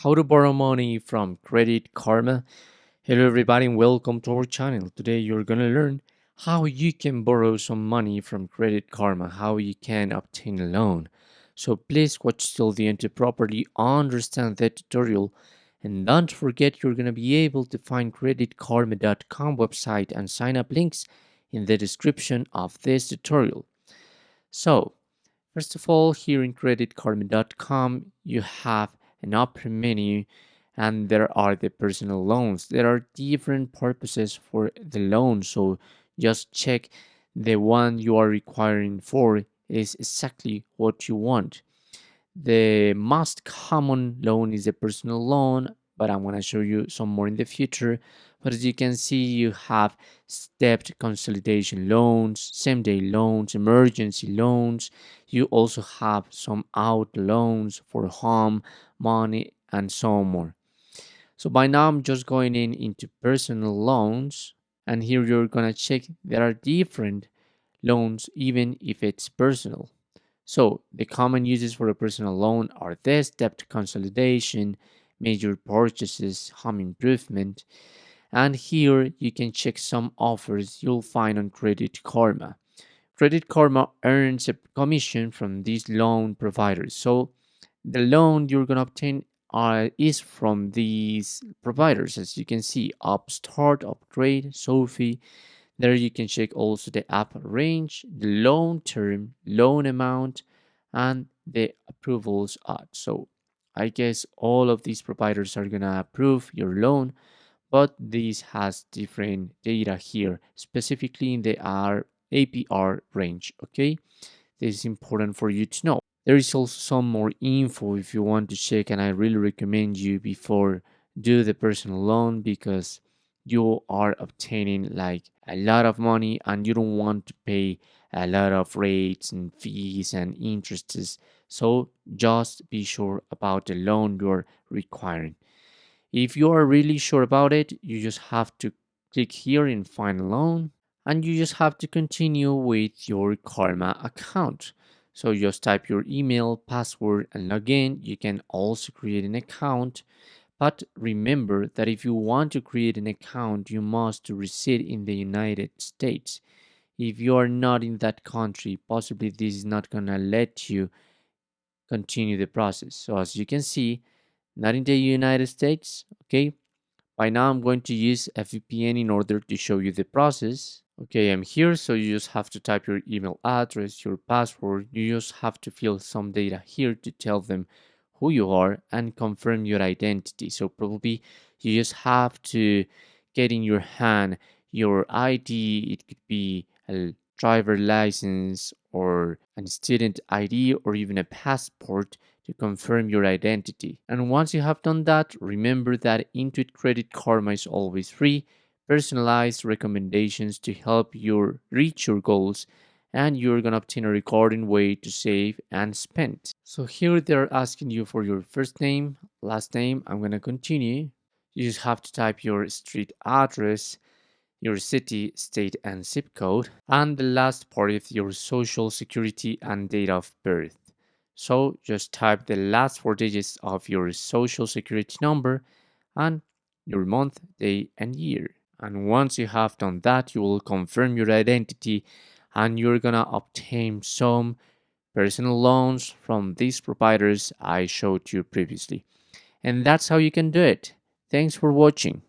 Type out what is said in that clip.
How to borrow money from Credit Karma. Hello, everybody, and welcome to our channel. Today, you're gonna learn how you can borrow some money from Credit Karma, how you can obtain a loan. So, please watch till the end to properly understand the tutorial. And don't forget, you're gonna be able to find creditkarma.com website and sign up links in the description of this tutorial. So, first of all, here in creditkarma.com, you have an upper menu and there are the personal loans. There are different purposes for the loan, so just check the one you are requiring for is exactly what you want. The most common loan is a personal loan, but I'm going to show you some more in the future. But as you can see, you have stepped consolidation loans, same day loans, emergency loans. You also have some out loans for home, money, and so more. So by now, I'm just going into personal loans, and here you're going to check there are different loans, even if it's personal. So, the common uses for a personal loan are this debt consolidation, major purchases, home improvement, and here you can check some offers you'll find on Credit Karma. Credit Karma earns a commission from these loan providers. So, the loan you're going to obtain is from these providers, as you can see Upstart, Upgrade, Sophie. There you can check also the app range, the loan term, loan amount, and the approvals odds. So I guess all of these providers are gonna approve your loan, but this has different data here, specifically in the R APR range. Okay, this is important for you to know. There is also some more info if you want to check, and I really recommend you before do the personal loan because you are obtaining like a lot of money and you don't want to pay a lot of rates and fees and interests. So just be sure about the loan you're requiring. If you are really sure about it, you just have to click here in find a loan and you just have to continue with your Karma account. So just type your email, password, and log in. You can also create an account, but remember that if you want to create an account, you must reside in the United States. If you are not in that country, possibly this is not gonna let you continue the process. So as you can see, not in the United States, okay? By now I'm going to use a VPN in order to show you the process. Okay, I'm here, so you just have to type your email address, your password. You just have to fill some data here to tell them who you are and confirm your identity. So probably you just have to get in your hand your ID. It could be a driver license or a student ID or even a passport to confirm your identity. And once you have done that, remember that Intuit Credit Karma is always free, personalized recommendations to help you reach your goals, and you're gonna obtain a recording way to save and spend. So here they're asking you for your first name, last name. I'm gonna continue. You just have to type your street address, your city, state, and zip code, and the last part is your social security and date of birth. So just type the last four digits of your social security number and your month, day, and year. And once you have done that, you will confirm your identity and you're gonna obtain some personal loans from these providers I showed you previously. And that's how you can do it. Thanks for watching.